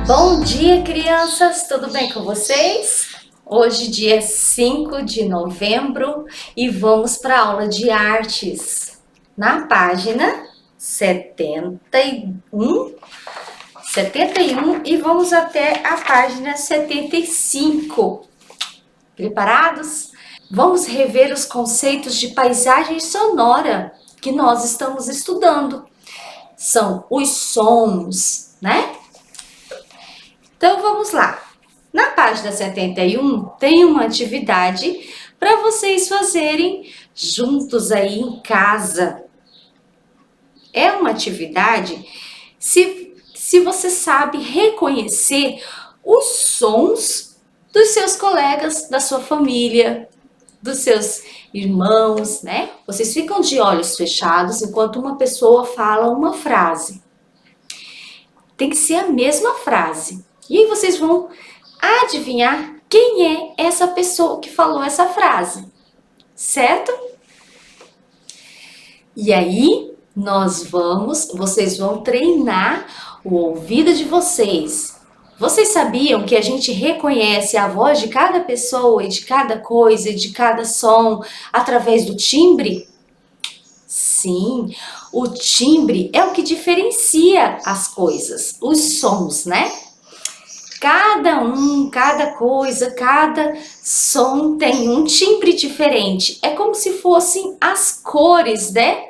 Bom dia, crianças! Tudo bem com vocês? Hoje, dia 5 de novembro, e vamos para a aula de artes. Na página 71 e vamos até a página 75. Preparados? Vamos rever os conceitos de paisagem sonora que nós estamos estudando. São os sons, né? Então vamos lá. Na página 71 tem uma atividade para vocês fazerem juntos aí em casa. É uma atividade se você sabe reconhecer os sons dos seus colegas, da sua família, dos seus irmãos, né? Vocês ficam de olhos fechados enquanto uma pessoa fala uma frase. Tem que ser a mesma frase. E aí vocês vão adivinhar quem é essa pessoa que falou essa frase, certo? E aí vocês vão treinar o ouvido de vocês. Vocês sabiam que a gente reconhece a voz de cada pessoa e de cada coisa e de cada som através do timbre? Sim, o timbre é o que diferencia as coisas, os sons, né? Cada coisa, cada som tem um timbre diferente. É como se fossem as cores, né?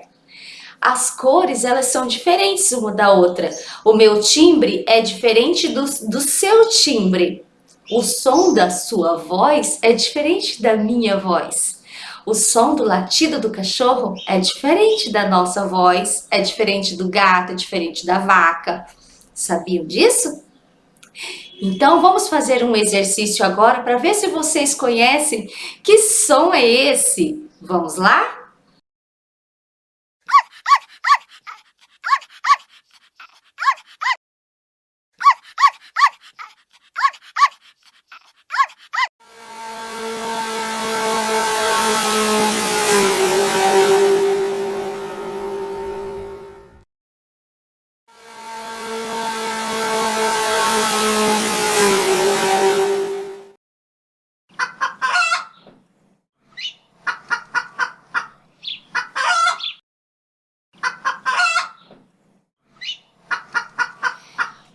As cores, elas são diferentes uma da outra. O meu timbre é diferente do seu timbre. O som da sua voz é diferente da minha voz. O som do latido do cachorro é diferente da nossa voz, é diferente do gato, é diferente da vaca. Sabiam disso? Então, vamos fazer um exercício agora para ver se vocês conhecem que som é esse. Vamos lá?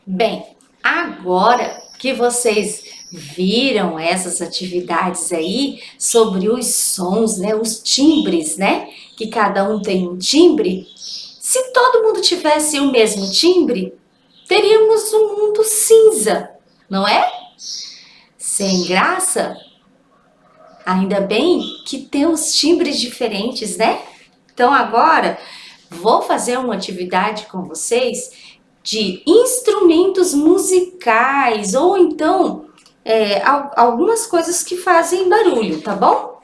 Bem, agora que vocês viram essas atividades aí sobre os sons, né, os timbres, né, que cada um tem um timbre, se todo mundo tivesse o mesmo timbre, teríamos um mundo cinza, não é? Sem graça? Ainda bem que temos timbres diferentes, né? Então agora vou fazer uma atividade com vocês de instrumentos musicais ou então algumas coisas que fazem barulho, tá bom?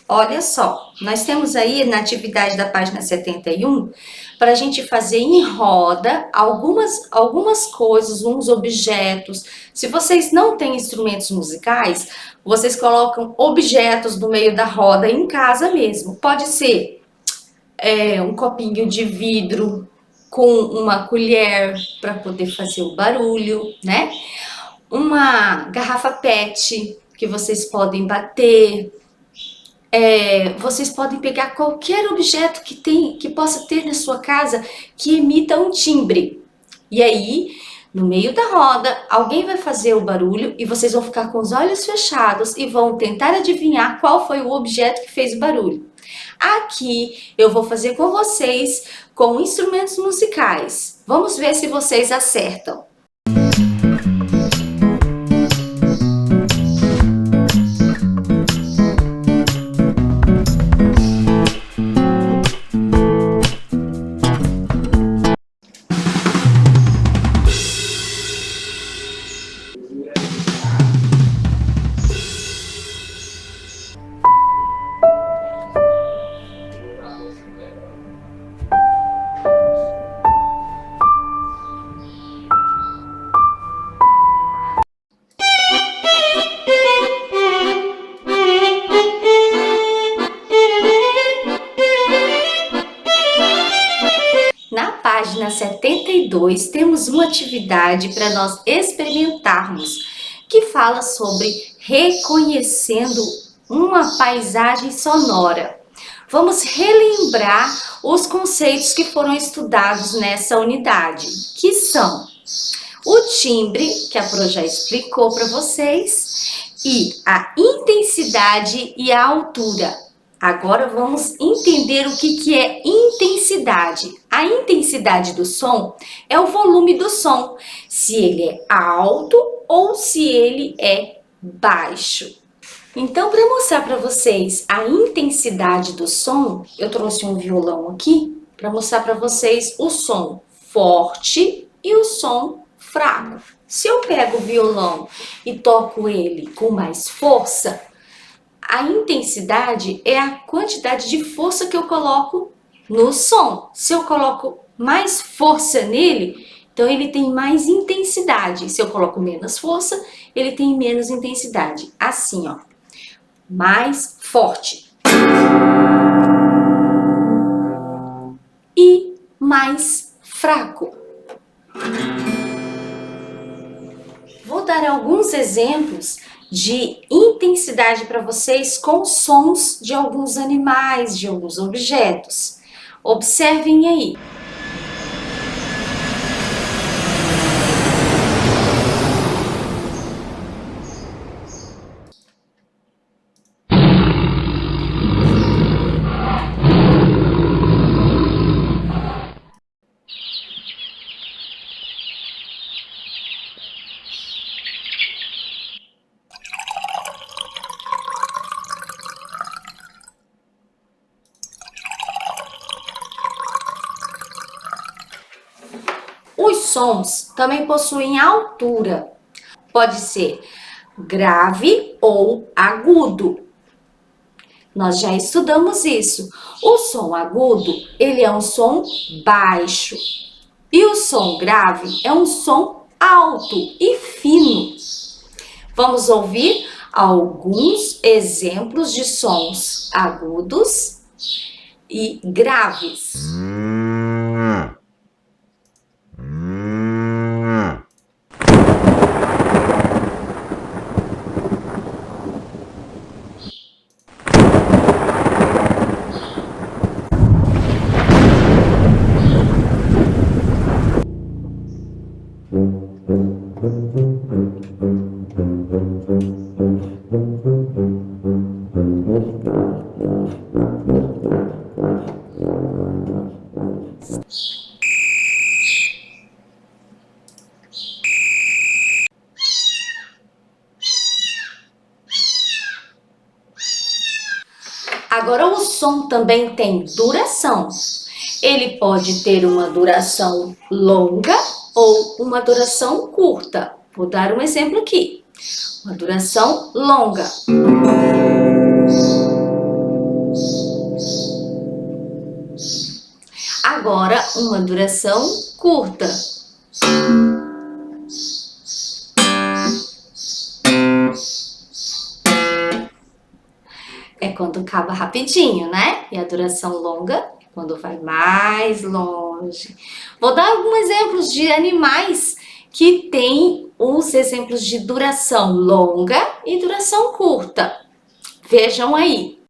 Olha só, nós temos aí na atividade da página 71 para a gente fazer em roda algumas coisas, uns objetos. Se vocês não têm instrumentos musicais, vocês colocam objetos no meio da roda em casa mesmo. Pode ser um copinho de vidro com uma colher para poder fazer o barulho, né? Uma garrafa PET que vocês podem bater. Vocês podem pegar qualquer objeto que possa ter na sua casa que emita um timbre. E aí, no meio da roda, alguém vai fazer o barulho e vocês vão ficar com os olhos fechados e vão tentar adivinhar qual foi o objeto que fez o barulho. Aqui eu vou fazer com vocês com instrumentos musicais. Vamos ver se vocês acertam. página 72, temos uma atividade para nós experimentarmos, que fala sobre reconhecendo uma paisagem sonora. Vamos relembrar os conceitos que foram estudados nessa unidade, que são o timbre, que a Pro já explicou para vocês, e a intensidade e a altura. Agora vamos entender o que é intensidade. A intensidade do som é o volume do som, se ele é alto ou se ele é baixo. Então, para mostrar para vocês a intensidade do som, eu trouxe um violão aqui para mostrar para vocês o som forte e o som fraco. Se eu pego o violão e toco ele com mais força, a intensidade é a quantidade de força que eu coloco no som. Se eu coloco mais força nele, então ele tem mais intensidade. Se eu coloco menos força, ele tem menos intensidade. Assim, ó. Mais forte. E mais fraco. Vou dar alguns exemplos de intensidade para vocês com sons de alguns animais, de alguns objetos. Observem aí. Os sons também possuem altura. Pode ser grave ou agudo. Nós já estudamos isso. O som agudo, ele é um som baixo. E o som grave é um som alto e fino. Vamos ouvir alguns exemplos de sons agudos e graves. Agora, o som também tem duração. Ele pode ter uma duração longa ou uma duração curta. Vou dar um exemplo aqui. Uma duração longa. Agora, uma duração curta. É quando acaba rapidinho, né? E a duração longa é quando vai mais longe. Vou dar alguns exemplos de animais que têm os exemplos de duração longa e duração curta. Vejam aí.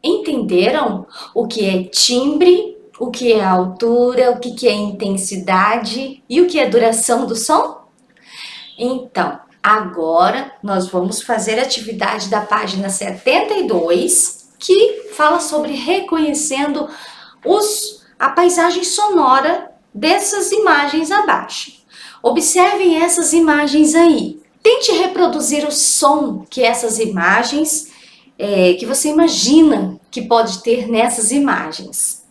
Entenderam o que é timbre, o que é altura, o que é intensidade e o que é duração do som? Então, agora nós vamos fazer a atividade da página 72, que fala sobre reconhecendo a paisagem sonora dessas imagens abaixo. Observem essas imagens aí. Tente reproduzir o som que essas imagens que você imagina que pode ter nessas imagens.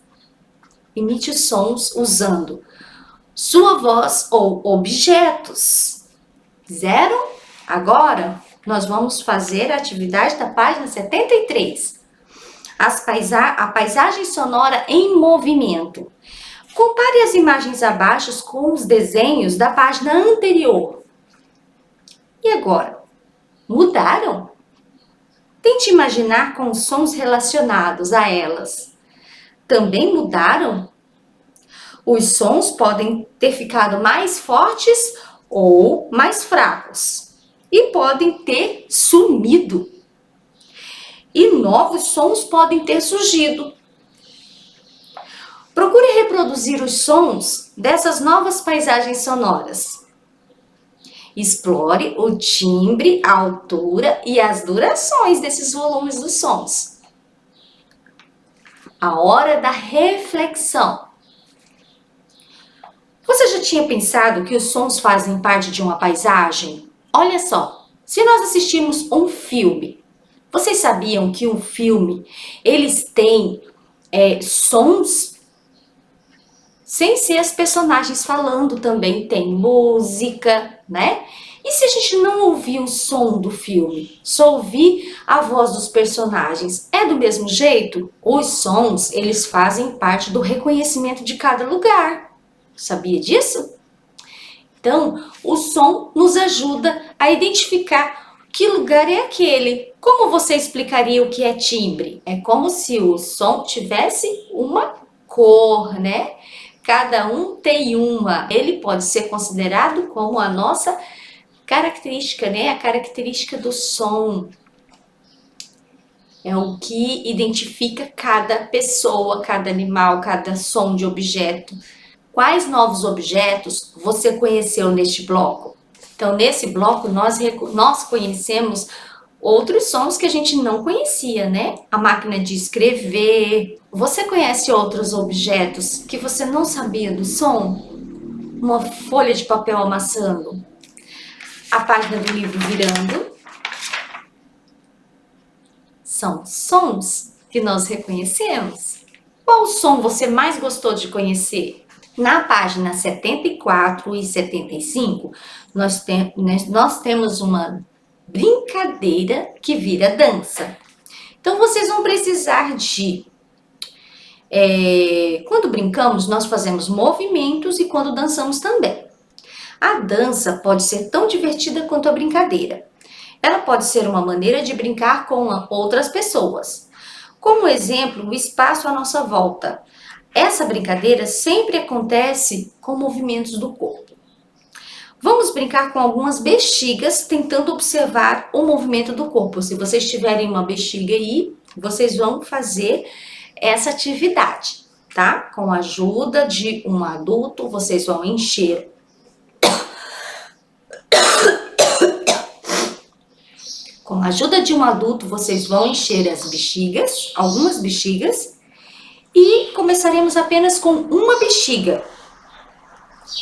Imite os sons usando sua voz ou objetos. Fizeram? Agora, nós vamos fazer a atividade da página 73. A paisagem sonora em movimento. Compare as imagens abaixo com os desenhos da página anterior. E agora? Mudaram? Tente imaginar com os sons relacionados a elas. Também mudaram? Os sons podem ter ficado mais fortes ou mais fracos. E podem ter sumido. E novos sons podem ter surgido. Procure reproduzir os sons dessas novas paisagens sonoras. Explore o timbre, a altura e as durações desses volumes dos sons. A hora da reflexão. Você já tinha pensado que os sons fazem parte de uma paisagem? Olha só, se nós assistimos um filme, vocês sabiam que um filme, eles têm sons sem ser as personagens falando, também tem música, né? E se a gente não ouvir o som do filme, só ouvir a voz dos personagens, é do mesmo jeito? Os sons, eles fazem parte do reconhecimento de cada lugar. Sabia disso? Então, o som nos ajuda a identificar que lugar é aquele. Como você explicaria o que é timbre? É como se o som tivesse uma cor, né? Cada um tem uma. Ele pode ser considerado como a nossa característica, né? A característica do som. É o que identifica cada pessoa, cada animal, cada som de objeto. Quais novos objetos você conheceu neste bloco? Então, nesse bloco, nós conhecemos outros sons que a gente não conhecia, né? A máquina de escrever. Você conhece outros objetos que você não sabia do som? Uma folha de papel amassando. A página do livro virando. São sons que nós reconhecemos. Qual som você mais gostou de conhecer? Na página 74 e 75, nós temos uma brincadeira que vira dança. Então, vocês vão precisar de... quando brincamos, nós fazemos movimentos e quando dançamos também. A dança pode ser tão divertida quanto a brincadeira. Ela pode ser uma maneira de brincar com outras pessoas. Como exemplo, o espaço à nossa volta. Essa brincadeira sempre acontece com movimentos do corpo. Vamos brincar com algumas bexigas, tentando observar o movimento do corpo. Se vocês tiverem uma bexiga aí, vocês vão fazer essa atividade, tá? Com a ajuda de um adulto, vocês vão encher. Com a ajuda de um adulto, vocês vão encher as bexigas, algumas bexigas, e começaremos apenas com uma bexiga.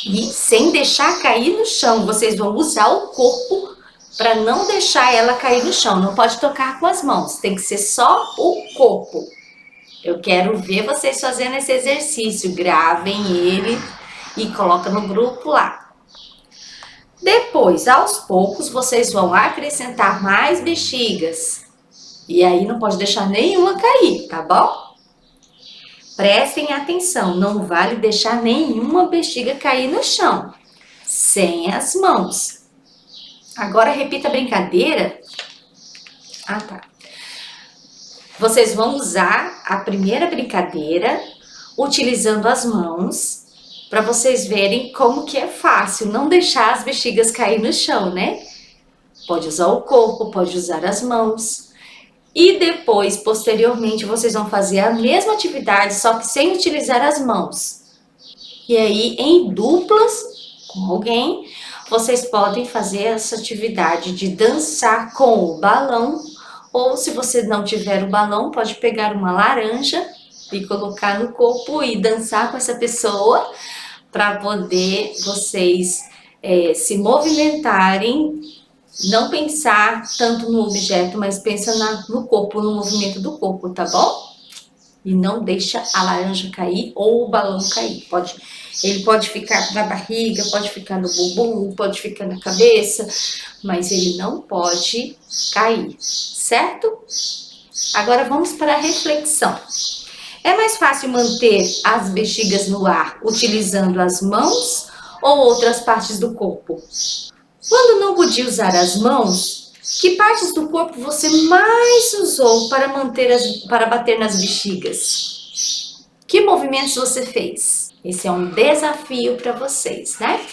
E sem deixar cair no chão, vocês vão usar o corpo para não deixar ela cair no chão. Não pode tocar com as mãos, tem que ser só o corpo. Eu quero ver vocês fazendo esse exercício. Gravem ele e coloquem no grupo lá. Depois, aos poucos, vocês vão acrescentar mais bexigas. E aí não pode deixar nenhuma cair, tá bom? Prestem atenção, não vale deixar nenhuma bexiga cair no chão, sem as mãos. Agora repita a brincadeira. Tá. Vocês vão usar a primeira brincadeira utilizando as mãos, para vocês verem como que é fácil não deixar as bexigas cair no chão, né? Pode usar o corpo, pode usar as mãos. E depois, posteriormente, vocês vão fazer a mesma atividade, só que sem utilizar as mãos. E aí, em duplas, com alguém, vocês podem fazer essa atividade de dançar com o balão. Ou se você não tiver o balão, pode pegar uma laranja e colocar no corpo e dançar com essa pessoa, para poder vocês se movimentarem não pensar tanto no objeto, mas pensa no corpo, no movimento do corpo, tá bom? E não deixa a laranja cair ou o balão cair. Ele pode ficar na barriga, pode ficar no bumbum, pode ficar na cabeça, mas ele não pode cair, certo? Agora vamos para a reflexão. É mais fácil manter as bexigas no ar utilizando as mãos ou outras partes do corpo? Quando não podia usar as mãos, que partes do corpo você mais usou para bater nas bexigas? Que movimentos você fez? Esse é um desafio para vocês, né?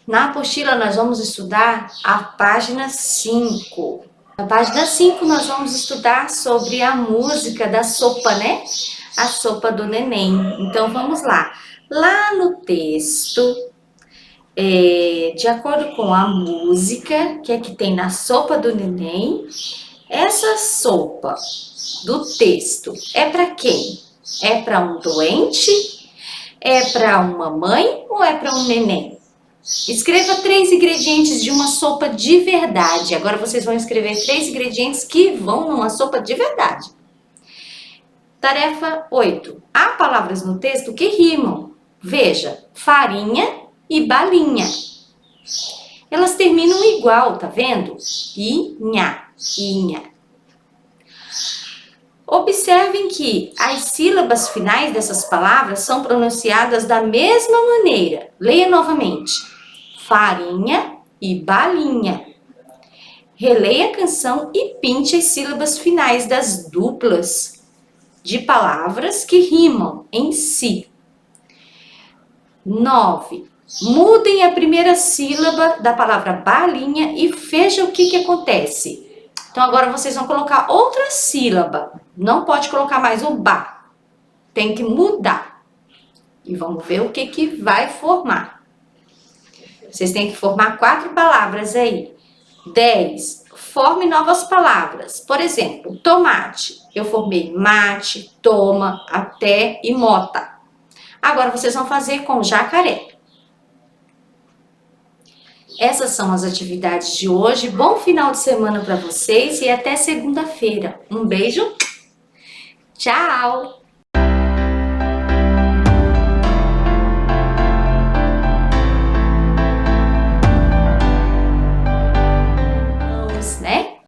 Na apostila nós vamos estudar a página 5. Na página 5 nós vamos estudar sobre a música da sopa, né? A sopa do neném. Então vamos lá. Lá no texto, de acordo com a música que tem na sopa do neném, essa sopa do texto é para quem? É para um doente? É para uma mãe ou é para um neném? Escreva 3 ingredientes de uma sopa de verdade. Agora vocês vão escrever 3 ingredientes que vão numa sopa de verdade. Tarefa 8. Há palavras no texto que rimam. Veja, farinha e balinha. Elas terminam igual, tá vendo? Inha, inha. Observem que as sílabas finais dessas palavras são pronunciadas da mesma maneira. Leia novamente. Farinha e balinha. Releia a canção e pinte as sílabas finais das duplas de palavras que rimam em si. 9. Mudem a primeira sílaba da palavra balinha e veja o que acontece. Então, agora vocês vão colocar outra sílaba. Não pode colocar mais o ba. Tem que mudar. E vamos ver o que vai formar. Vocês têm que formar 4 palavras aí. 10. Forme novas palavras. Por exemplo, tomate. Eu formei mate, toma, até e mota. Agora vocês vão fazer com jacaré. Essas são as atividades de hoje. Bom final de semana para vocês e até segunda-feira. Um beijo. Tchau!